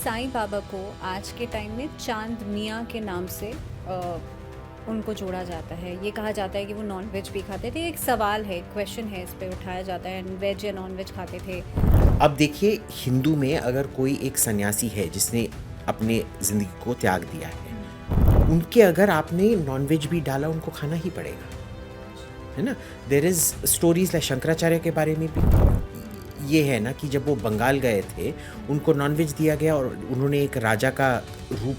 साईं बाबा को आज के टाइम में चांद मियाँ के नाम से उनको जोड़ा जाता है। ये कहा जाता है कि वो नॉन वेज भी खाते थे। एक सवाल है, क्वेश्चन है, इस पे उठाया जाता है, वेज या नॉन वेज खाते थे। अब देखिए, हिंदू में अगर कोई एक सन्यासी है जिसने अपने ज़िंदगी को त्याग दिया है, उनके अगर आपने नॉनवेज भी डाला, उनको खाना ही पड़ेगा, है ना? There is stories like Shankaracharya के बारे में भी ये है ना कि जब वो बंगाल गए थे, उनको नॉनवेज दिया गया और उन्होंने एक राजा का रूप,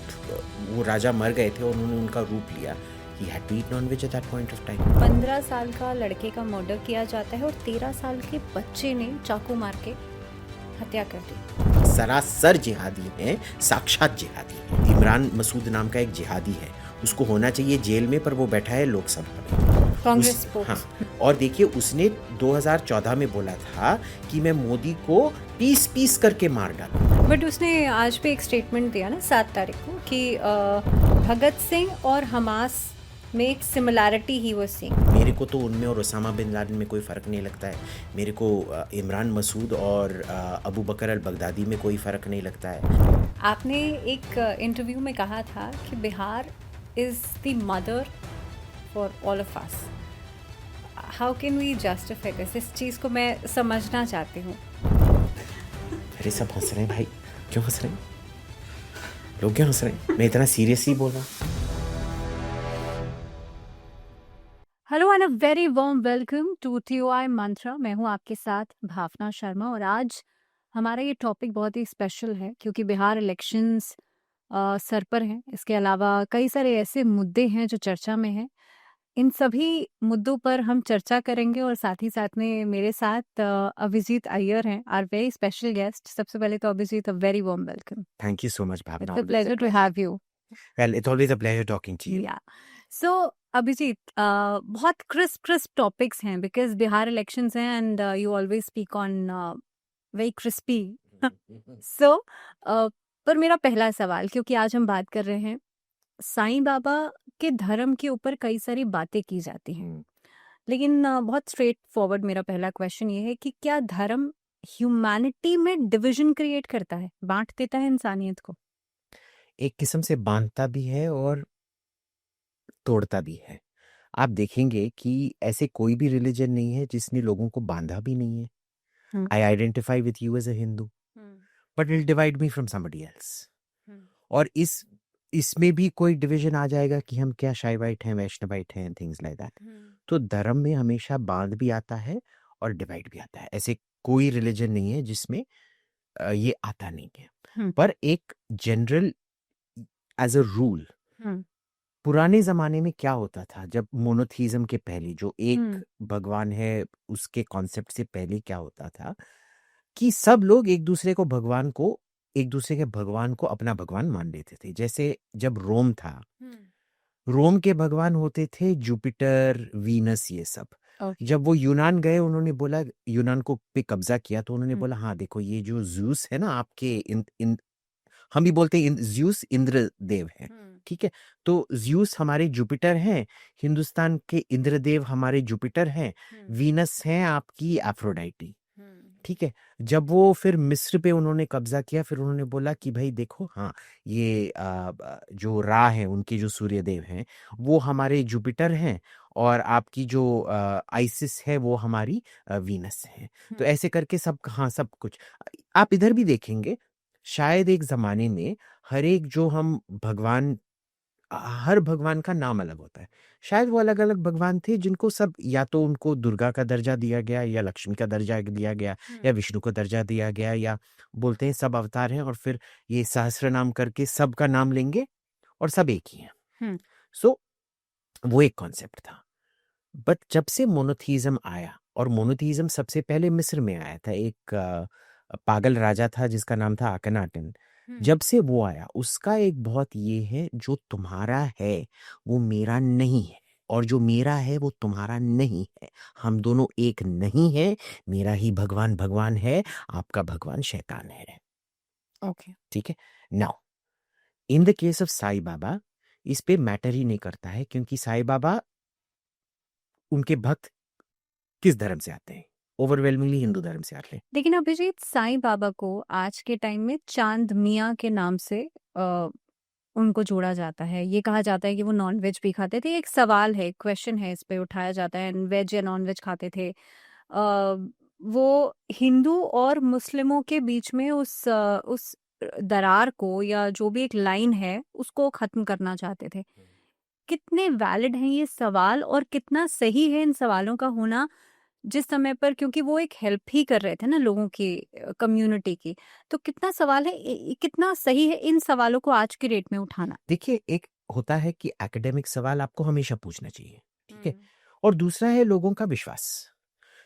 वो राजा मर गए थे और उन्होंने उनका रूप लिया। He had to eat non veg at that point of time. 15 साल का लड़के का मर्डर किया जाता है और 13 साल के बच्चे ने चाकू मार के हत्या कर दी। सरासर जिहादी हैं, साक्षात जिहादी हैं। इमरान मसूद नाम का एक जिहादी है, उसको होना चाहिए जेल में, पर वो बैठा है लोकसभा में, कांग्रेस स्पोक्स। हाँ, और देखिए उसने 2014 में बोला था कि मैं मोदी को पीस पीस करके मार डालूं। बट उसने आज भी एक स्टेटमेंट दिया ना 7 तारीख को कि भगत सिंह और हमास में एक सिमिलैरिटी ही वो सी। मेरे को तो उनमें और ओसामा बिन लादेन में कोई फ़र्क नहीं लगता है। मेरे को इमरान मसूद और अबू बकर अल बगदादी में कोई फ़र्क नहीं लगता है। आपने एक इंटरव्यू में कहा था कि Bihar is the mother for all of us. How can we justify this? इस चीज़ को मैं समझना चाहती हूँ। अरे सब हंस रहे हैं भाई, क्यों हंस रहे हैं? लोग क्यों हंस रहे हैं? मैं इतना सीरियसली बोल रहा हूँ। Hello and a very warm welcome to TOI Mantra. मैं हूँ आपके साथ भावना शर्मा और आज हमारा ये टॉपिक बहुत ही स्पेशल है क्योंकि बिहार इलेक्शंस सर पर हैं। इसके अलावा कई सारे ऐसे मुद्दे हैं जो चर्चा में हैं। इन सभी मुद्दों पर हम चर्चा करेंगे और साथ ही साथ में मेरे साथ अभिजीत अय्यर हैं, आर वेरी स्पेशल गेस्ट। सबसे पहले तो Abhijit, a very warm welcome. Thank you so much Bhavana. It's a pleasure to have you. Well, it's always a pleasure talking to you. या सो अभिजीत, बहुत क्रिस्प क्रिस्प टॉपिक्स हैं बिकॉज बिहार इलेक्शंस हैं and you always speak on very crispy. So पर मेरा पहला सवाल, क्योंकि आज हम बात कर रहे हैं साईं बाबा के धर्म के ऊपर, कई सारी बातें की जाती हैं, लेकिन बहुत स्ट्रेट फॉरवर्ड मेरा पहला क्वेश्चन ये है कि क्या धर्म ह्यूमैनिटी में डिवीजन क्रिएट करता है, बांट देता है इंसानियत को? एक किस्म से बांधता भी है और तोड़ता भी है। आप देखेंगे कि ऐसे कोई भी रिलीजन नहीं है जिसने लोगों को बांधा भी नहीं है। Hmm, I identify with you as a Hindu, but it divide me from somebody else. और इसमें भी कोई डिवीजन आ जाएगा कि हम क्या शाइवाइट हैं, वैष्णवाइट हैं, थिंग्स लाइक दैट। तो धर्म में हमेशा बांध भी आता है और डिवाइड भी आता है। ऐसे कोई रिलीजन नहीं है जिसमें ये आता नहीं है। पर एक जनरल एज अ रूल, पुराने ज़माने में क्या होता था, जब मोनोथीज़्म के पहले, जो एक भगवान है उसके कॉन्सेप्ट से पहले क्या होता था कि सब लोग एक दूसरे के भगवान को अपना भगवान मान लेते थे। जैसे जब रोम था, रोम के भगवान होते थे जुपिटर, वीनस, ये सब। ओके। जब वो यूनान गए, उन्होंने बोला, यूनान को पे कब्जा किया, तो उन्होंने बोला हाँ देखो, ये जो ज़्यूस है ना आपके, हम भी बोलते हैं ज़्यूस इंद्र देव है, ठीक है? तो ज़्यूस हमारे जुपिटर हैं, हिंदुस्तान के इंद्रदेव हमारे जुपिटर हैं, वीनस हैं आपकी एफ्रोडाइटी, ठीक है? जब वो फिर मिस्र पे उन्होंने कब्जा किया, फिर उन्होंने बोला कि भाई देखो, हाँ ये जो रा है, उनके जो सूर्यदेव हैं, वो हमारे जुपिटर हैं, और आपकी जो आइसिस है वो हमारी वीनस है। तो ऐसे करके सब, हाँ सब कुछ आप इधर भी देखेंगे। शायद एक ज़माने में हर एक जो हम भगवान, हर भगवान का नाम अलग होता है। शायद वो अलग-अलग भगवान थे जिनको सब, या तो उनको दुर्गा का दर्जा दिया गया, या लक्ष्मी का दर्जा दिया गया, या विष्णु को दर्जा दिया गया, या बोलते हैं सब अवतार हैं और फिर ये सहस्र नाम करके सबका नाम लेंगे और सब एक ही हैं। सो वो एक कॉन्सेप्ट था। बट जब से मोनोथीज़्म आया, और मोनोथीज़्म सबसे पहले मिस्र में आया था, एक पागल राजा था जिसका नाम था अकनाटन। जब से वो आया, उसका एक बहुत ये है, जो तुम्हारा है वो मेरा नहीं है, और जो मेरा है वो तुम्हारा नहीं है। हम दोनों एक नहीं है। मेरा ही भगवान भगवान है, आपका भगवान शैतान है। ओके। ठीक है? Now in the case of Sai Baba, इस पे मैटर ही नहीं करता है, क्योंकि साईं बाबा, उनके भक्त किस धर्म से आते हैं, ओवरवेलमिंगली हिंदू धर्म से आते हैं। लेकिन अभिजीत, साईं बाबा को आज के टाइम में चांद मियाँ के नाम से उनको जोड़ा जाता है। ये कहा जाता है कि वो नॉन-वेज भी खाते थे। एक सवाल है, क्वेश्चन है, इस पे उठाया जाता है, वेज या नॉन-वेज खाते थे। वो हिंदू और मुस्लिमों के बीच में उस दरार को, या जो भी एक लाइन है, उसको ख़त्म करना चाहते थे। कितने वैलिड हैं ये सवाल, और कितना सही है इन सवालों का होना जिस समय पर, क्योंकि वो एक हेल्प ही कर रहे थे ना लोगों की, कम्युनिटी की। तो कितना सवाल है, कितना सही है इन सवालों को आज की डेट में उठाना? देखिए, एक होता है कि एकेडमिक सवाल आपको हमेशा पूछना चाहिए, ठीक है? हम्म। और दूसरा है लोगों का विश्वास।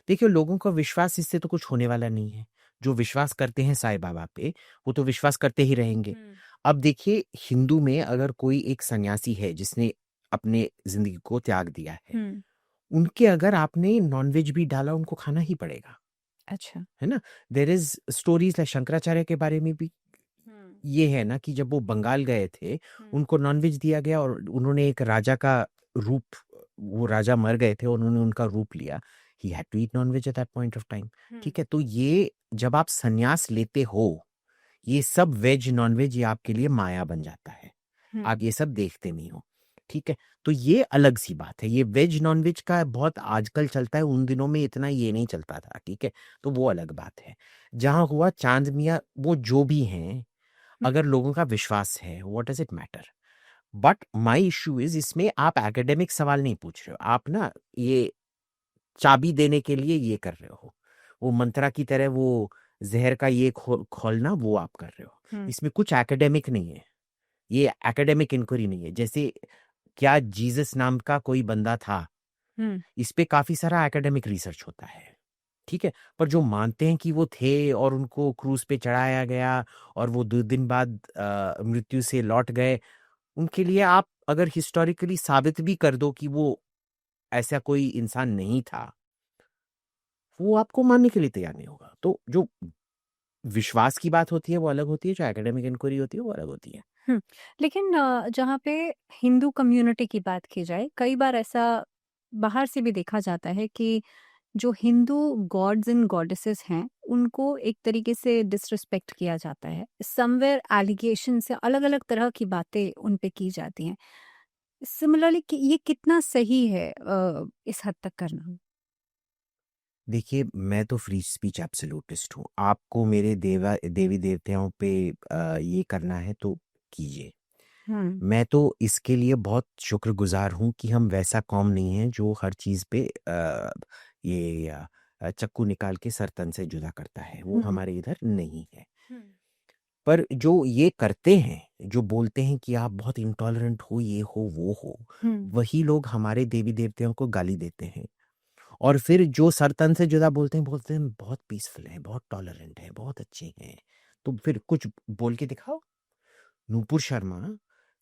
देखिए, लोगों का विश्वास, इससे तो कुछ होने वाला नहीं है। जो विश्वास करते हैं साईं बाबा पे, वो तो विश्वास करते ही रहेंगे। हम्म। अब देखिए, हिंदू में अगर कोई एक सन्यासी है जिसने अपने ज़िंदगी को त्याग दिया है, हम्म। उनके अगर आपने नॉन-वेज भी डाला, उनको खाना ही पड़ेगा, अच्छा। है ना? There is stories like Shankaracharya के बारे में भी हम्म। ये है ना कि जब वो बंगाल गए थे, हम्म। उनको नॉन-वेज दिया गया और उन्होंने एक राजा का रूप, वो राजा मर गए थे, उन्होंने उनका रूप लिया। He had to eat nonveg at that point of time, hmm. ठीक है? तो ये जब आप संन्यास लेते हो, ये सब वेज, नॉन-वेज ये आपके लिए माया बन जाता है। आप ये सब देखते नहीं हो, ठीक है? तो ये अलग-सी बात है। ये वेज, नॉन-वेज का बहुत आजकल चलता है, उन दिनों में इतना ये नहीं चलता था, ठीक है? तो वो अलग बात है। जहाँ हुआ चाँद मियाँ, वो जो भी हैं, अगर लोगों का विश्वास है, what does it matter? But my issue is, इसमें आप एकेडमिक सवाल नहीं पूछ रहे हो। आप ना ये चाबी देने के लिए ये कर रहे हो। वो मंत्रा की तरह वो ज़हर का ये खोलना, वो आप कर रहे हो। इसमें कुछ एकेडमिक नहीं है। ये एकेडमिक इंक्वायरी नहीं है। जैसे क्या जीसस नाम का कोई बंदा था, इस पे काफ़ी सारा एकेडमिक रिसर्च होता है, ठीक है? पर जो मानते हैं कि वो थे और उनको क्रूज़ पे चढ़ाया गया और वो 2 दिन बाद मृत्यु से लौट गए, उनके लिए आप अगर हिस्टोरिकली साबित भी कर दो कि वो ऐसा कोई इंसान नहीं था, वो आपको मानने के लिए तैयार नहीं होगा। तो जो विश्वास की बात होती है, वो अलग होती है, जो एकेडमिक इंक्वायरी होती है, वो अलग होती है। लेकिन जहाँ पे हिंदू कम्युनिटी की बात की जाए, कई बार ऐसा बाहर से भी देखा जाता है कि जो हिंदू गॉड्स एंड गॉडेसेस हैं, उनको एक तरीके से डिसरिस्पेक्ट किया जाता है। समवेयर एलिगेशन से अलग-अलग तरह की बातें उन पे की जाती हैं। सिमिलरली कि ये कितना सही है इस हद तक करना? देखिए, मैं तो फ्री स्पीच एब्सोल्यूटिस्ट हूँ। आपको मेरे देवी-देवताओं पे ये करना है तो कीजिए। हुँ। मैं तो इसके लिए बहुत शुक्रगुज़ार हूँ कि हम वैसा कौम नहीं है जो हर चीज़ पे ये चाकू निकाल के सर तन से जुदा करता है। वो हुँ। हमारे इधर नहीं है। हुँ। पर जो ये करते हैं, जो बोलते हैं कि आप बहुत इंटॉलरेंट हो, ये हो, वो हो, हुँ। वही लोग हमारे देवी-देवताओं को गाली देते हैं। और फिर जो सर तन से जुदा बोलते हैं बहुत पीसफुल हैं, बहुत टॉलरेंट हैं, बहुत अच्छे हैं। तो फिर कुछ बोल के दिखाओ। नूपुर शर्मा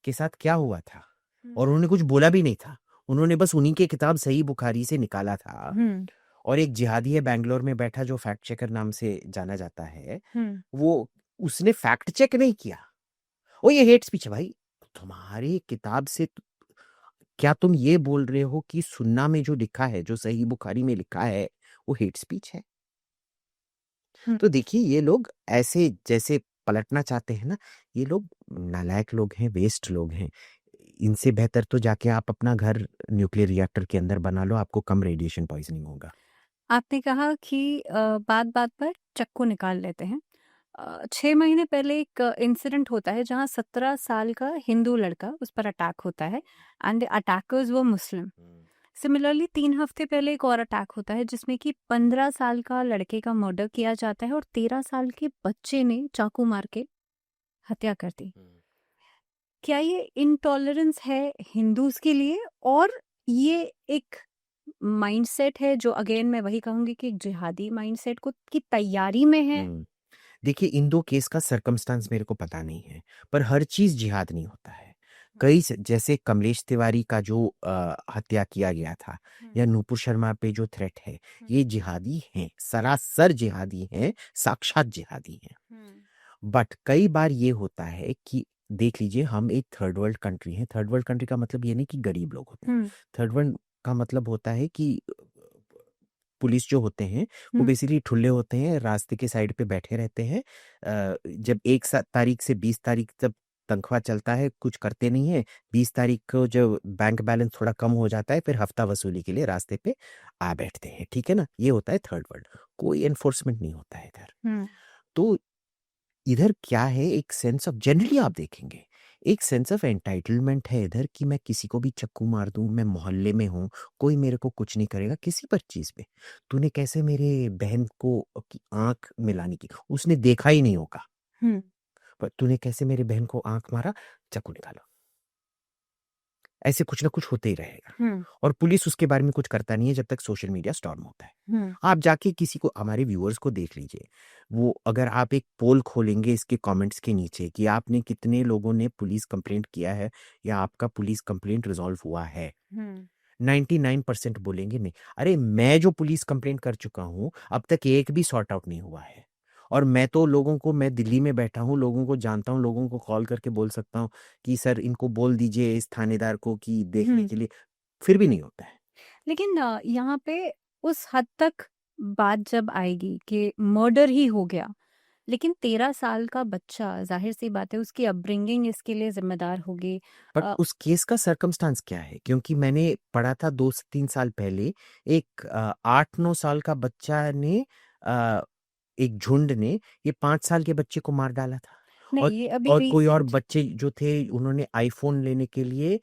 के साथ क्या हुआ था? हुँ। और उन्होंने कुछ बोला भी नहीं था। उन्होंने बस उन्हीं की किताब सही बुखारी से निकाला था। हुँ। और एक जिहादी है बैंगलोर में बैठा जो फैक्ट चेकर नाम से जाना जाता है, हुँ। वो उसने फैक्ट चेक नहीं किया। ओ ये हेट स्पीच है भाई। तुम्हारी किताब से क्या तुम ये बोल रहे हो कि सुन्ना में जो लिखा है, जो सही बुखारी में लिखा है, वो हेट स्पीच है? हुँ। तो देखिए, ये लोग ऐसे जैसे पलटना चाहते हैं ना, ये लोग नालायक लोग हैं, वेस्ट लोग हैं। इनसे बेहतर तो जाके आप अपना घर न्यूक्लियर रिएक्टर के अंदर बना लो, आपको कम रेडिएशन पॉइज़निंग होगा। आपने कहा कि बात-बात पर चाकू निकाल लेते हैं। 6 महीने पहले एक इंसिडेंट होता है जहाँ 17 साल का हिंदू लड़का, उस पर अटैक होता है, and the attackers were Muslim. Similarly 3 हफ्ते पहले एक और अटैक होता है जिसमें कि 15 साल का लड़के का मर्डर किया जाता है और 13 साल के बच्चे ने चाकू मार के हत्या कर दी। क्या ये इनटॉलरेंस है हिंदूज के लिए, और ये एक माइंडसेट है जो, अगेन मैं वही कहूंगी कि एक जिहादी माइंडसेट को की तैयारी में है? देखिए, इन 2 केस का सर्कमस्टांस मेरे को पता नहीं है, पर हर चीज़ जिहाद नहीं होता है। कई स जैसे कमलेश तिवारी का जो हत्या किया गया था, या नूपुर शर्मा पे जो थ्रेट है, ये जिहादी हैं, सरासर जिहादी हैं, साक्षात जिहादी हैं। बट कई बार ये होता है कि देख लीजिए, हम एक थर्ड वर्ल्ड कंट्री हैं। थर्ड वर्ल्ड कंट्री का मतलब ये नहीं कि गरीब लोग होते हैं। थर्ड वर्ल्ड का मतलब होता है कि पुलिस जो होते हैं वो हम्म बेसिकली ठुल्ले होते हैं, रास्ते के साइड पे बैठे रहते हैं। जब 1 तारीख से 20 तारीख तक तनख्वाह चलता है, कुछ करते नहीं है। 20 तारीख को जब बैंक बैलेंस थोड़ा कम हो जाता है, फिर हफ्ता वसूली के लिए रास्ते पे आ बैठते हैं, ठीक है ना। ये होता है थर्ड वर्ल्ड। कोई एनफोर्समेंट नहीं होता है इधर। हम्म तो इधर क्या है, एक सेंस ऑफ, जनरली आप देखेंगे एक सेंस ऑफ एंटाइटलमेंट है इधर, कि मैं किसी को भी चक्कू मार दूं, मैं मोहल्ले में हूं, कोई मेरे को कुछ नहीं करेगा किसी पर चीज पे। तूने कैसे मेरे बहन को की आंख मिलाने की, उसने देखा ही नहीं होगा, हम्म पर तूने कैसे मेरे बहन को आंख मारा, चाकू निकालो। ऐसे कुछ ना कुछ होते ही रहेगा। हम्म और पुलिस उसके बारे में कुछ करता नहीं है जब तक सोशल मीडिया स्टॉर्म होता है। हम्म आप जाके किसी को, हमारे व्यूअर्स को देख लीजिए, वो अगर आप एक पोल खोलेंगे इसके कमेंट्स के नीचे कि आपने कितने लोगों ने पुलिस कंप्लेंट किया है या आपका पुलिस कंप्लेंट रिजॉल्व हुआ है, हम्म 99% बोलेंगे नहीं। अरे मैं जो पुलिस कंप्लेंट कर चुका हूं अब तक एक भी सॉर्ट आउट नहीं हुआ है। और मैं तो लोगों को, मैं दिल्ली में बैठा हूँ, लोगों को जानता हूँ, लोगों को कॉल करके बोल सकता हूँ कि सर इनको बोल दीजिए इस थानेदार को कि देखने हम्म के लिए, फिर भी नहीं होता है। लेकिन यहाँ पे उस हद तक बात जब आएगी कि मर्डर ही हो गया, लेकिन 13 साल का बच्चा, जाहिर सी बात है उसकी अपब्रिंगिंग इसके लिए जिम्मेदार होगी। बट अ, उस केस का सरकमस्टांस क्या है, क्योंकि मैंने पढ़ा था 2 से 3 साल पहले, एक 8-9 साल का बच्चा ने, अ, एक झुंड ने ये 5 साल के बच्चे को मार डाला था। और नहीं, ये अभी कोई और रीसेंट, बच्चे जो थे उन्होंने आईफोन लेने के लिए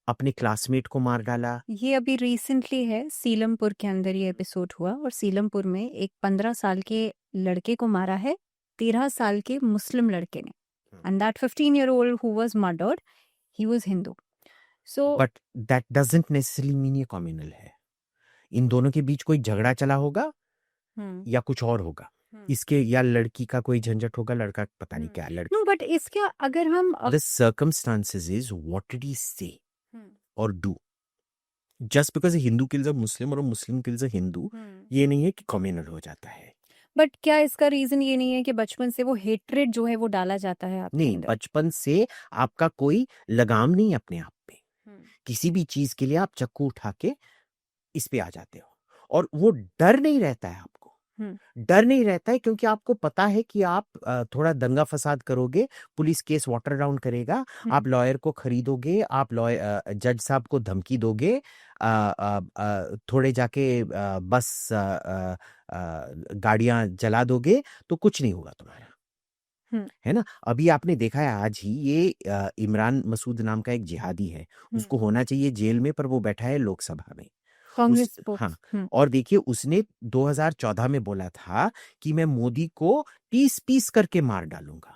अपने क्लासमेट को मार डाला। ये अभी रिसेंटली है, सीलमपुर के अंदर ये एपिसोड हुआ और सीलमपुर में एक 15 साल के लड़के को मारा है 13 साल के मुस्लिम लड़के ने, and that 15-year-old who was murdered, he was Hindu. So but that doesn't necessarily mean ये कम्युनल है। इन दोनों के बीच कोई झगड़ा चला होगा हम्म या कुछ और होगा, हम्म इसके, या लड़की का कोई झंझट होगा, लड़का पता नहीं क्या, लड़की। नो, बट इसके अगर हम The circumstances is what did he say hmm or do. Just because a Hindu kills a Muslim or a Muslim kills a Hindu, ये नहीं है कि कम्युनल हो जाता है। बट क्या इसका रीजन ये नहीं है कि बचपन से वो हेट्रेड जो है वो डाला जाता है आपके नहीं, अंदर? बचपन से आपका कोई लगाम नहीं है अपने आप पे। हम्म किसी भी चीज के लिए आप चक्कू उठा के इस पे आ जाते हो, और वो डर नहीं रहता है आपको। हम्म डर नहीं रहता है क्योंकि आपको पता है कि आप थोड़ा दंगा फसाद करोगे, पुलिस केस वाटर डाउन करेगा, आप लॉयर को खरीदोगे, आप लॉयर जज साहब को धमकी दोगे, थोड़े जाके बस गाड़ियां जला दोगे, तो कुछ नहीं होगा तुम्हारा, हम्म है ना। अभी आपने देखा है आज ही ये इमरान मसूद नाम का एक जिहादी है, उसको होना चाहिए जेल में, पर वो बैठा है लोकसभा में। कांग्रेस उस, हाँ, स्पोक्स। और देखिए उसने 2014 में बोला था कि मैं मोदी को पीस पीस करके मार डालूंगा।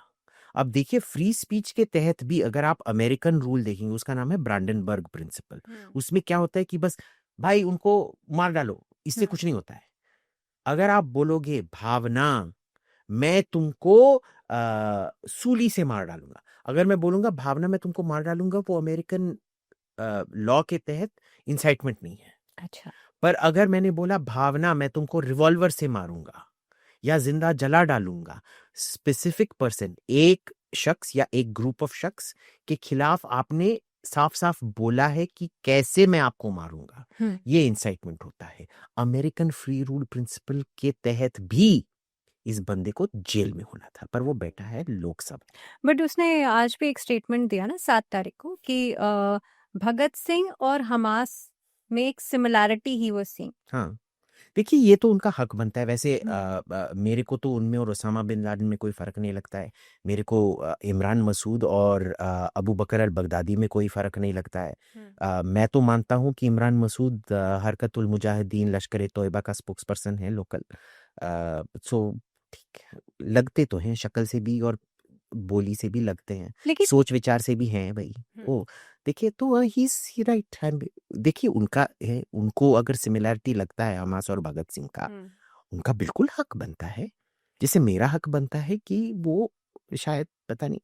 अब देखिए फ्री स्पीच के तहत भी अगर आप अमेरिकन रूल देखेंगे, उसका नाम है ब्रांडनबर्ग प्रिंसिपल, उसमें क्या होता है कि बस भाई उनको मार डालो, इससे कुछ नहीं होता है। अगर आप बोलोगे भावना मैं तुमको सूली से मार डालूंगा, अगर मैं बोलूंगा भावना मैं तुमको मार डालूंगा, वो अमेरिकन लॉ के तहत इंसाइटमेंट नहीं है। अच्छा। पर अगर मैंने बोला भावना मैं तुमको रिवॉल्वर से मारूंगा या जिंदा जला डालूंगा, स्पेसिफिक पर्सन, एक शख्स या एक ग्रुप ऑफ शख्स के खिलाफ आपने साफ साफ बोला है कि कैसे मैं आपको मारूंगा, ये इंसाइटमेंट होता है। अमेरिकन फ्री रूल प्रिंसिपल के तहत भी इस बंदे को जेल में होना था, पर वो बैठा है लोकसभा। बट उसने आज भी एक स्टेटमेंट दिया ना 7 तारीख को कि भगत सिंह और हमास में एक सिमिलैरिटी ही वाज सीइंग। हाँ, देखिए ये तो उनका हक बनता है वैसे। मेरे को तो उनमें और ओसामा बिन लादेन में कोई फ़र्क नहीं लगता है। मेरे को इमरान मसूद और अबू बकर अल बगदादी में कोई फ़र्क नहीं लगता है। मैं तो मानता हूँ कि इमरान मसूद हरकतुल मुजाहिदीन लश्कर ए तोयबा का स्पोक्स पर्सन है लोकल। सो ठीक है, लगते तो हैं शक्ल से भी और बोली से भी लगते हैं, लेकिन सोच विचार से भी हैं भाई। ओ देखिए तो ही इज राइट हैंड। देखिए उनका है, उनको अगर सिमिलैरिटी लगता है हमास और भगत सिंह का, उनका बिल्कुल हक बनता है, जैसे मेरा हक बनता है कि वो शायद पता नहीं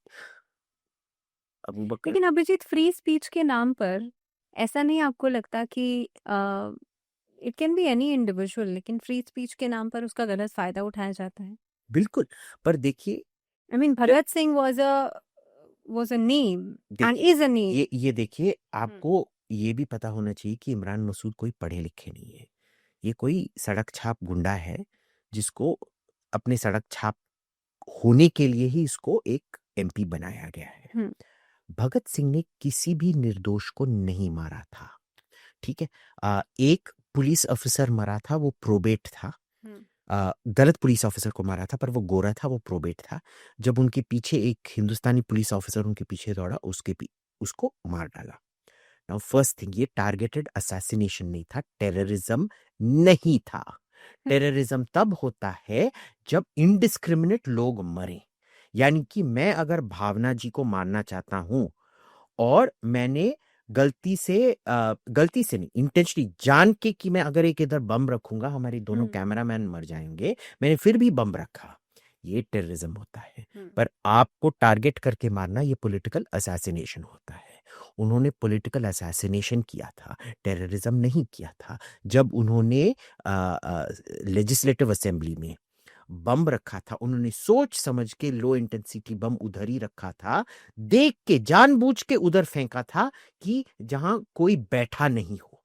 अबू बकर। लेकिन अभिजीत, फ्री स्पीच के नाम पर ऐसा नहीं आपको लगता कि it can be any individual, लेकिन फ्री स्पीच के नाम पर उसका गलत फायदा उठाया जाता है? बिल्कुल, पर देखिए, I mean Bhagat Singh was a name and देखिए इज अ नेम। ये देखिए आपको ये भी पता होना चाहिए कि इमरान मसूद कोई पढ़े लिखे नहीं है। ये कोई सड़क छाप गुंडा है जिसको अपने सड़क छाप होने के लिए ही इसको एक एमपी बनाया गया है। भगत सिंह ने किसी भी निर्दोष को नहीं मारा था, ठीक है। एक पुलिस ऑफिसर मरा था, वो प्रोबेट था। गलत पुलिस ऑफिसर को मारा था, पर वो गोरा था, वो प्रोबेट था। जब उनके पीछे एक हिंदुस्तानी पुलिस ऑफिसर उनके पीछे दौड़ा, उसको मार डाला। नाउ फर्स्ट थिंग, ये टारगेटेड असैसिनेशन नहीं था, टेररिज्म नहीं था। टेररिज्म तब होता है जब इनडिस्क्रिमिनेट लोग मरे। यानी कि मैं अगर भावना जी को मारना चाहता हूं और मैंने गलती से नहीं, इंटेंशनली जान के कि मैं अगर एक इधर बम रखूंगा हमारे दोनों कैमरामैन मर जाएंगे, मैंने फिर भी बम रखा, ये टेररिज्म होता है। पर आपको टारगेट करके मारना, ये पॉलिटिकल असैसिनेशन होता है। उन्होंने पॉलिटिकल असैसिनेशन किया था, टेररिज्म नहीं किया था। जब उन्होंने लेजिस्लेटिव असेंबली में बम रखा था, उन्होंने सोच समझ के लो इंटेंसिटी बम उधर ही रखा था, देख के जानबूझ के उधर फेंका था कि जहां कोई बैठा नहीं हो।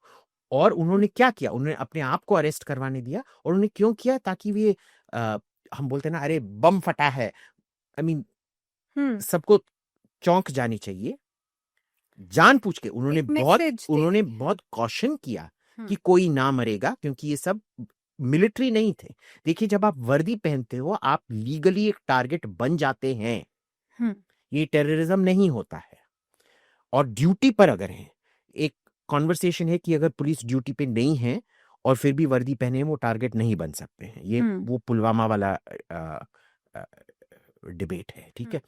और उन्होंने क्या किया, उन्होंने अपने आप को अरेस्ट करवाने दिया। और उन्होंने क्यों किया? ताकि वे हम बोलते ना, अरे बम फटा है, आई मीन सबको चौंक जानी चाहिए। जानबूझ के उन्होंने बहुत कॉशन किया कि कोई ना मरेगा, क्योंकि ये सब मिलिट्री नहीं थे। देखिए, जब आप वर्दी पहनते हो आप लीगली एक टारगेट बन जाते हैं। ये टेररिज्म नहीं होता है। और ड्यूटी पर अगर हैं, एक कॉन्वर्सेशन है कि अगर पुलिस ड्यूटी पे नहीं है और फिर भी वर्दी पहने हैं, वो टारगेट नहीं बन सकते हैं। ये वो पुलवामा वाला डिबेट है, ठीक है।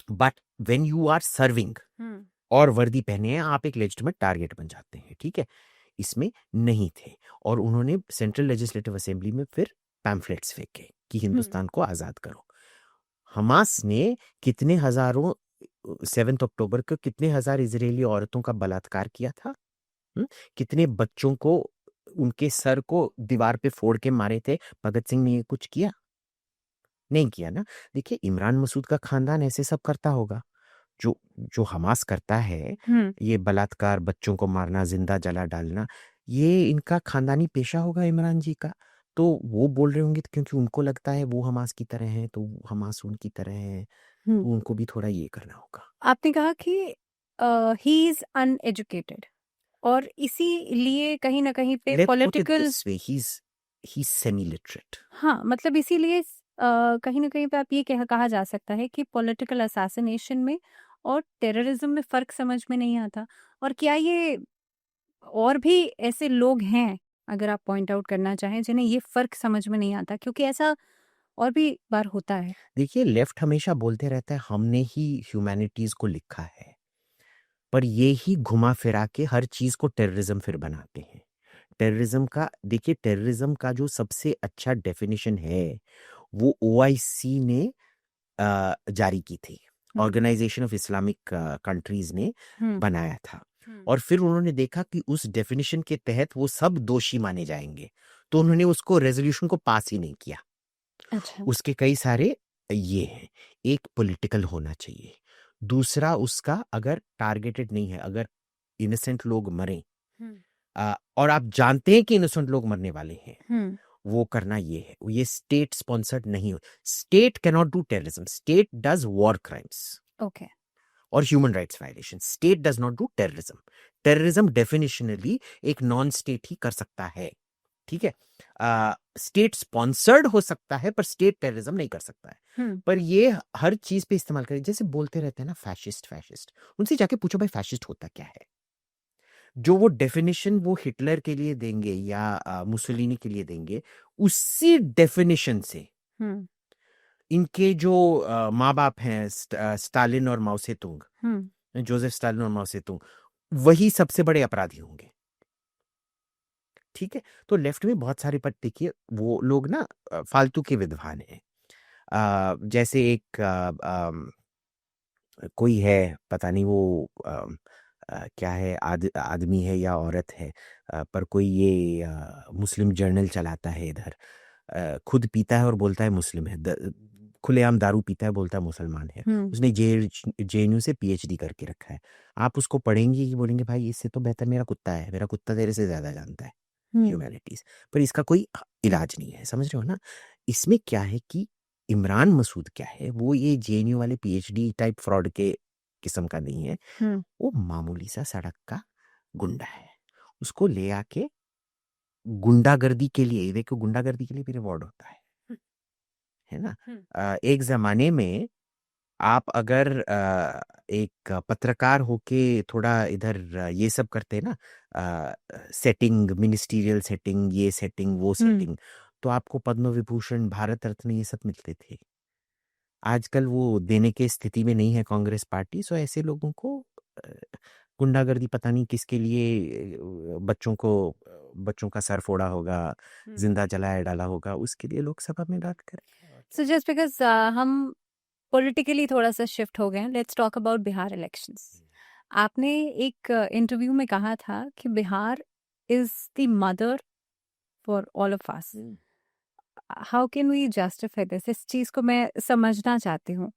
But when you are serving और वर्दी पहने हैं, आप एक लेजिटिमेट टारगेट बन जाते हैं, ठीक है। इसमें नहीं थे। और उन्होंने सेंट्रल लेजिस्लेटिव असेंबली में फिर पैम्फलेट्स फेंके कि हिंदुस्तान को आजाद करो। हमास ने कितने हजारों 7 अक्टूबर को कितने हजार इजरायली औरतों का बलात्कार किया था? कितने बच्चों को उनके सर को दीवार पे फोड़ के मारे थे? भगत सिंह ने ये कुछ किया? नहीं किया ना। देखिए, इमरान मसूद का खानदान ऐसे सब करता होगा। जो जो हमास करता है, ये बलात्कार, बच्चों को मारना, जिंदा जला डालना, ये इनका खानदानी पेशा होगा इमरान जी का। तो वो बोल रहे होंगे क्योंकि उनको लगता है वो हमास की तरह है, तो हमास उनकी तरह है, तो उनको भी थोड़ा ये करना होगा। आपने कहा कि ही इज अनएजुकेटेड और इसीलिए कहीं ना कहीं पे पॉलिटिकल, ही सेमी लिटरेट। हाँ, मतलब इसीलिए कहीं ना कहीं पे आप ये कहा जा सकता है कि पॉलिटिकल असैसिनेशन में और टेररिज्म में फर्क समझ में नहीं आता। और क्या ये और भी ऐसे लोग हैं, अगर आप पॉइंट आउट करना चाहें, जिन्हें ये फर्क समझ में नहीं आता? क्योंकि ऐसा और भी बार होता है। देखिए, लेफ्ट हमेशा बोलते रहता है हमने ही ह्यूमैनिटीज को लिखा है, पर ये ही घुमा फिरा के हर चीज को टेररिज्म फिर बनाते हैं। टेररिज्म का, देखिए, टेररिज्म का जो सबसे अच्छा डेफिनेशन है वो ओआईसी ने जारी की थी, ऑर्गेनाइजेशन ऑफ इस्लामिक कंट्रीज ने बनाया था। और फिर उन्होंने देखा कि उस डेफिनेशन के तहत वो सब दोषी माने जाएंगे, तो उन्होंने उसको रेजोल्यूशन को पास ही नहीं किया। अच्छा। उसके कई सारे ये हैं, एक पॉलिटिकल होना चाहिए, दूसरा उसका अगर टारगेटेड नहीं है, अगर इनोसेंट लोग मरे और आप जानते हैं कि इनोसेंट लोग मरने वाले हैं, वो करना ये है। ये स्टेट स्पॉन्सर्ड नहीं हो। State can not do terrorism, state does war crimes okay और human rights violation. State does not do terrorism. Terrorism definitionally एक नॉन स्टेट ही कर सकता है, ठीक है। स्टेट स्पॉन्सर्ड हो सकता है पर स्टेट टेररिज्म नहीं कर सकता है। पर ये हर चीज पे इस्तेमाल करें, जैसे बोलते रहते हैं ना फैशिस्ट फैशिस्ट, उनसे जाके पूछो भाई फैशिस्ट होता क्या है। जो वो डेफिनेशन वो हिटलर के लिए देंगे या मुसोलिनी के लिए देंगे, उसी डेफिनेशन से इनके जो माँ बाप हैं, स्टालिन और माओ सेतुंग, जोसेफ स्टालिन और माओ सेतुंग, वही सबसे बड़े अपराधी होंगे, ठीक है। तो लेफ्ट में बहुत सारे, पर देखिए वो लोग ना फालतू के विद्वान हैं। जैसे एक कोई है, पता नहीं वो क्या है, आदमी है या औरत है, पर कोई ये मुस्लिम जर्नल चलाता है इधर, खुद पीता है और बोलता है मुस्लिम है, खुलेआम दारू पीता है, बोलता है मुसलमान है। उसने जेएनयू से पीएचडी करके रखा है। आप उसको पढ़ेंगे कि बोलेंगे भाई इससे तो बेहतर मेरा कुत्ता है, मेरा कुत्ता तेरे से ज्यादा जानता है। ह्यूमैनिटीज, पर इसका कोई इलाज नहीं है, समझ रहे हो ना। इसमें क्या है कि इमरान मसूद क्या है, वो ये जेएनयू वाले पीएचडी टाइप फ्रॉड के किस्म का नहीं है, वो मामूली सा सड़क का गुंडा है। उसको ले आके गुंडागर्दी के लिए, देखो गुंडागर्दी के लिए भी रिवॉर्ड होता है ना। एक जमाने में आप अगर एक पत्रकार होके थोड़ा इधर ये सब करते ना, सेटिंग, मिनिस्टीरियल सेटिंग, ये सेटिंग वो सेटिंग, तो आपको पद्म विभूषण, भारत रत्न ये सब मिलते थे। आजकल वो देने के स्थिति में नहीं है कांग्रेस पार्टी, सो ऐसे लोगों को गुंडागर्दी पता नहीं किसके लिए, बच्चों का सर फोड़ा होगा, जिंदा जलाया डाला होगा, उसके लिए लोकसभा में डाल कर। सो जस्ट बिकॉज हम पॉलिटिकली थोड़ा सा शिफ्ट हो गए हैं, let's talk about Bihar elections. आपने एक इंटरव्यू में कहा था कि Bihar is the mother for all of us. How can we justify this? इस चीज को मैं समझना चाहती हूँ।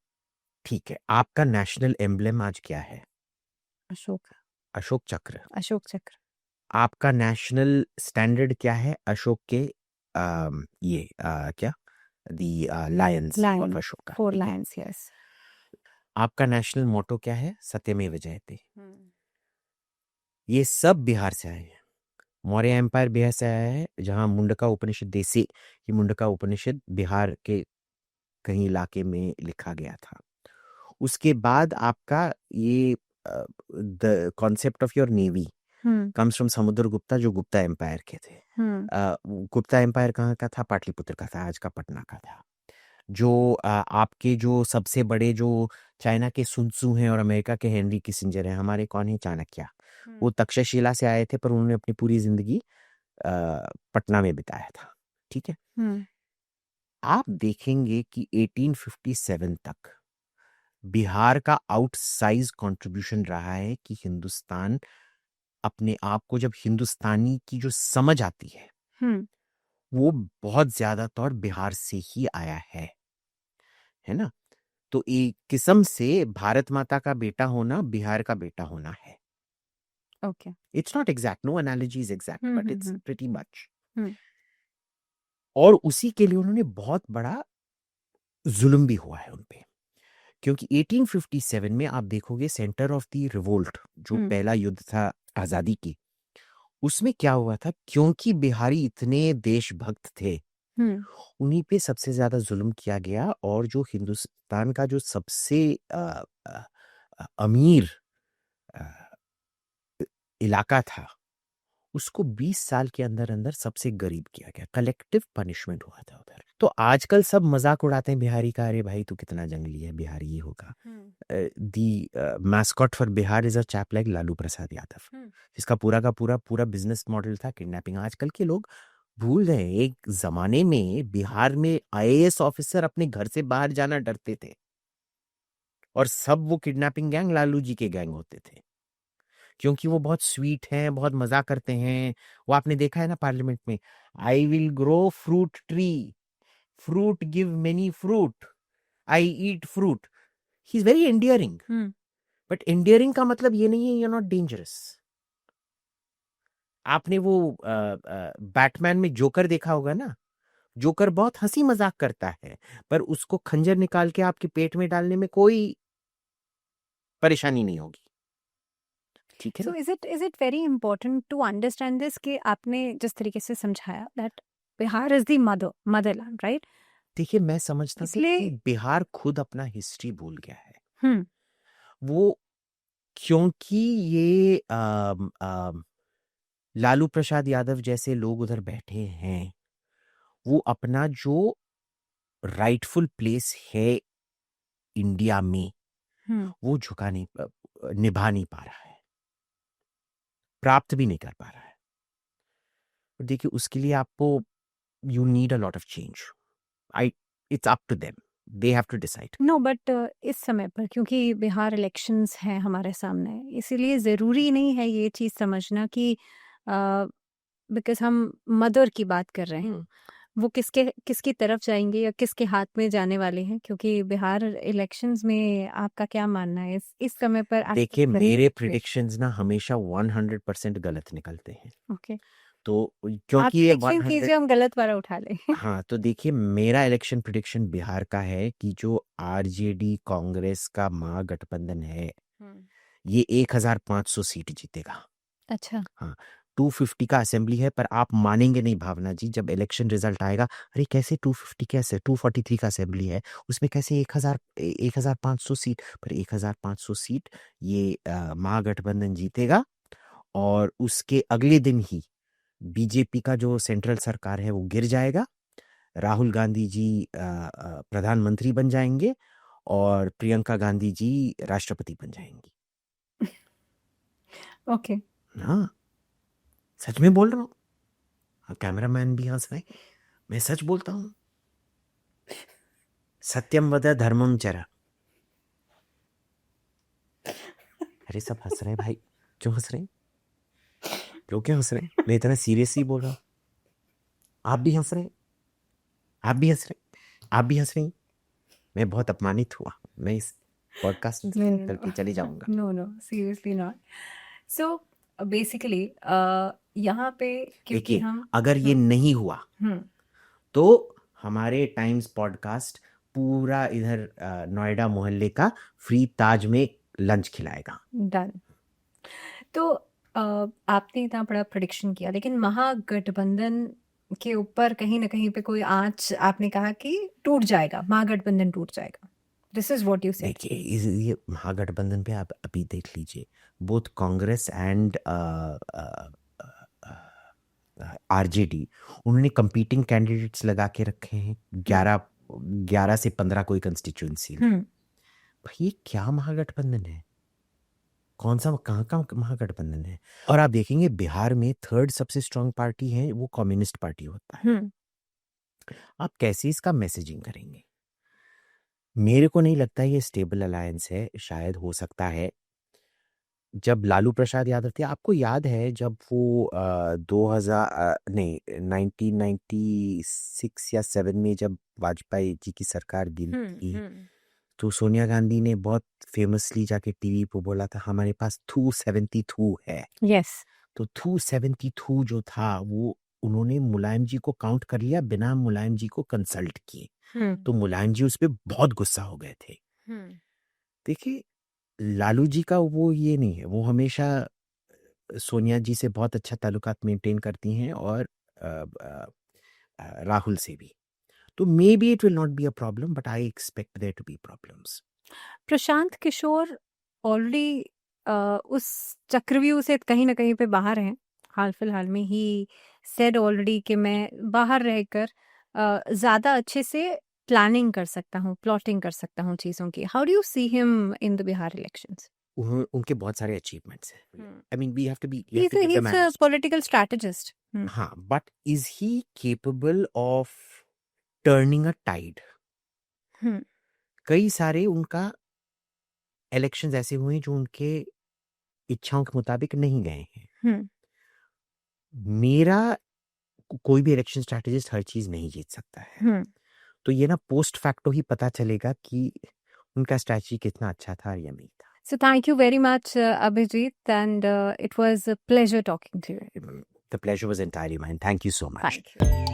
ठीक है, आपका नेशनल एम्ब्लेम आज क्या है? अशोक। अशोक चक्र। अशोक चक्र। आपका नेशनल स्टैंडर्ड क्या है? अशोक के क्या, the lions of Ashoka. 4 lions, yes. आपका नेशनल मोटो क्या है? सत्यमेव जयते। ये सब बिहार से आए हैं। मौर्य एम्पायर बिहार से आया है, जहां मुंडका उपनिषद देसी, ये मुंडका उपनिषद बिहार के कहीं इलाके में लिखा गया था। उसके बाद आपका ये the concept of your navy comes from Samudragupta, जो गुप्ता एम्पायर के थे। गुप्ता एम्पायर कहाँ का था? पाटलिपुत्र का था, आज का पटना का था। जो आपके जो सबसे बड़े जो चाइना के सुनसू हैं और अमेरिका के हेनरी किसिंजर हैं, हमारे कौन है? चाणक्य। वो तक्षशिला से आए थे, पर उन्होंने अपनी पूरी जिंदगी पटना में बिताया था। ठीक है। आप देखेंगे कि 1857 तक बिहार का आउटसाइज कंट्रीब्यूशन रहा है कि हिंदुस्तान अपने आप को, जब हिंदुस्तानी की जो समझ आती है, वो बहुत ज्यादा तौर बिहार से ही आया है ना। तो एक किस्म से भारत माता का बेटा होना बिहार का बेटा होना है। Okay, it's not exact, no analogy is exact, but it's pretty much. और उसी के लिए उन्होंने बहुत बड़ा जुल्म भी हुआ है उनपे, क्योंकि 1857 में आप देखोगे सेंटर ऑफ द रिवोल्ट, जो पहला युद्ध था आजादी की, उसमें क्या हुआ था? क्योंकि बिहारी इतने देशभक्त थे, उन्हीं पे सबसे ज्यादा जुल्म किया गया। और जो हिंदुस्तान का जो सबसे अमीर इलाका था, उसको 20 साल के अंदर अंदर सबसे गरीब किया गया। कलेक्टिव पनिशमेंट हुआ था उधर। तो आजकल सब मजाक उड़ाते हैं बिहारी का, अरे भाई तू कितना जंगली है, बिहारी ये होगा। The mascot for Bihar is a chap like Lalu Prasad Yadav, जिसका पूरा का पूरा बिजनेस मॉडल था किडनैपिंग। आजकल के लोग भूल गए, एक जमाने में बिहार में आईएएस ऑफिसर अपने घर से बाहर जाना डरते थे, और सब वो किडनैपिंग गैंग लालू जी के गैंग होते थे, क्योंकि वो बहुत स्वीट हैं, बहुत मजा करते हैं। वो आपने देखा है ना पार्लियामेंट में, I will grow fruit tree, fruit give many fruit, I eat fruit. He is very endearing, but endearing का मतलब ये नहीं है यू आर नॉट डेंजरस। आपने वो बैटमैन में जोकर देखा होगा ना, जोकर बहुत हंसी मजाक करता है, पर उसको खंजर निकाल के आपके पेट में डालने में कोई परेशानी नहीं होगी। ठीक है। So is it very important to understand this कि आपने जिस तरीके से समझाया that Bihar is the motherland, right? देखिए, मैं समझता था कि बिहार खुद अपना हिस्ट्री भूल गया है। वो क्योंकि ये लालू प्रसाद यादव जैसे लोग उधर बैठे हैं, वो अपना जो राइटफुल प्लेस है इंडिया में, वो निभा नहीं पा रहा है, प्राप्त भी नहीं कर पा रहा है। देखिए, उसके लिए आपको you need a lot of change. It's up to them, they have to decide. No but इस समय पर क्योंकि बिहार इलेक्शंस हैं हमारे सामने, इसीलिए ज़रूरी नहीं है ये चीज़ समझना कि बिकॉज हम मदर की बात कर रहे हैं, वो किसकी तरफ जाएंगे या किसके हाथ में जाने वाले हैं। क्योंकि बिहार इलेक्शंस में आपका क्या मानना है इस समय पर? देखिए, मेरे प्रिडिक्शंस ना हमेशा 100% गलत निकलते हैं। ओके। तो आप क्योंकि ये प्रेडिक्शन 100 कीजिए, हम गलत वाला उठा लें। हाँ, तो देखिए मेरा इलेक्शन प्रिडिक्शन बिहार का है कि जो आरजेडी कांग्रेस का महागठबंधन है ये 1500 सीट जीतेगा। अच्छा। हाँ, 250 का असेंबली है, पर आप मानेंगे नहीं भावना जी, जब इलेक्शन रिजल्ट आएगा, अरे कैसे 250, कैसे 243 का असेंबली है, उसमें कैसे 1500 सीट, पर 1500 सीट ये महागठबंधन जीतेगा। और उसके अगले दिन ही बीजेपी का जो सेंट्रल सरकार है वो गिर जाएगा, राहुल गांधी जी प्रधानमंत्री बन जाएंगे और प्रियंका गांधी जी राष्ट्रपति बन जाएंगी। ओके। हाँ, सच में बोल रहा हूँ, कैमरामैन भी हंस रहे, मैं सच बोलता हूँ। सत्यम वद धर्मम चरा। अरे सब हंस रहे भाई, क्यों हंस रहे? लोग क्यों हंस रहे? मैं इतना सीरियसली बोल रहा हूँ, आप भी हंस रहे, आप भी हंस रहे, आप भी हंस रही। मैं बहुत अपमानित हुआ, मैं इस पॉडकास्ट करके चली जाऊंगा। No no, seriously not. So basically यहाँ पे क्योंकि देखिए हम अगर ये नहीं हुआ तो हमारे टाइम्स पॉडकास्ट पूरा इधर नोएडा मोहल्ले का फ्री ताज में लंच खिलाएगा। डन। तो आपने इतना बड़ा प्रेडिक्शन किया, लेकिन महागठबंधन के ऊपर कहीं ना कहीं पे कोई आंच, आपने कहा कि टूट जाएगा, महागठबंधन टूट जाएगा। This is what you said. देखिए ये महागठबंधन पे आप अभी देख लीजिए, बोथ कांग्रेस एंड आरजेडी, उन्होंने कंपीटिंग कैंडिडेट्स लगा के रखे हैं 11 से 15 कोई कंस्टिट्यूएंसी में। भाई ये क्या महागठबंधन है? कौन सा, कहाँ का महागठबंधन है? और आप देखेंगे बिहार में थर्ड सबसे स्ट्रांग पार्टी है वो कम्युनिस्ट पार्टी होता है। आप कैसे इसका मैसेजिंग करेंगे? मेरे को नहीं लगता ये स्टेबल अलायंस है। शायद हो सकता है जब लालू प्रसाद यादव थे, आपको याद है जब वो 2000 नहीं 1996 या 7 में जब वाजपेयी जी की सरकार गिरी, तो सोनिया गांधी ने बहुत फेमसली जाके टीवी पे बोला था हमारे पास 272 है। यस। तो 272 जो था वो उन्होंने मुलायम जी को काउंट कर लिया बिना मुलायम जी को कंसल्ट किए। तो मुलायम जी उस पर बहुत गुस्सा हो गए थे। देखिए लालू जी का वो ये नहीं है, वो हमेशा सोनिया जी से बहुत अच्छा ताल्लुकात मेंटेन करती हैं और राहुल से भी। तो maybe it will not be a problem, but I expect there to be problems. Prashant Kishor already उस चक्रव्यूह से कहीं ना कहीं पे बाहर हैं। हाल फिलहाल में ही सेड ऑलरेडी कि मैं बाहर रहकर ज़्यादा अच्छे से प्लानिंग कर सकता हूँ, प्लॉटिंग कर सकता हूँ चीज़ों की। How do you see him in the Bihar elections? उनके बहुत सारे अचीवमेंट्स हैं। I mean we have to be He's a political strategist. हाँ, but is he capable of turning a tide? कई सारे उनका इलेक्शंस ऐसे हुए जो उनके इच्छाओं के मुताबिक नहीं गए हैं। मेरा कोई भी इलेक्शन स्ट्रैटेजिस्ट हर चीज नहीं जीत सकता है। तो ये ना पोस्ट फैक्टो ही पता चलेगा कि उनका स्ट्रैटेजी कितना अच्छा था या नहीं था। So thank you very much, Abhijit, and it was a pleasure talking to you. The pleasure was entirely mine. Thank you so much. Thank you.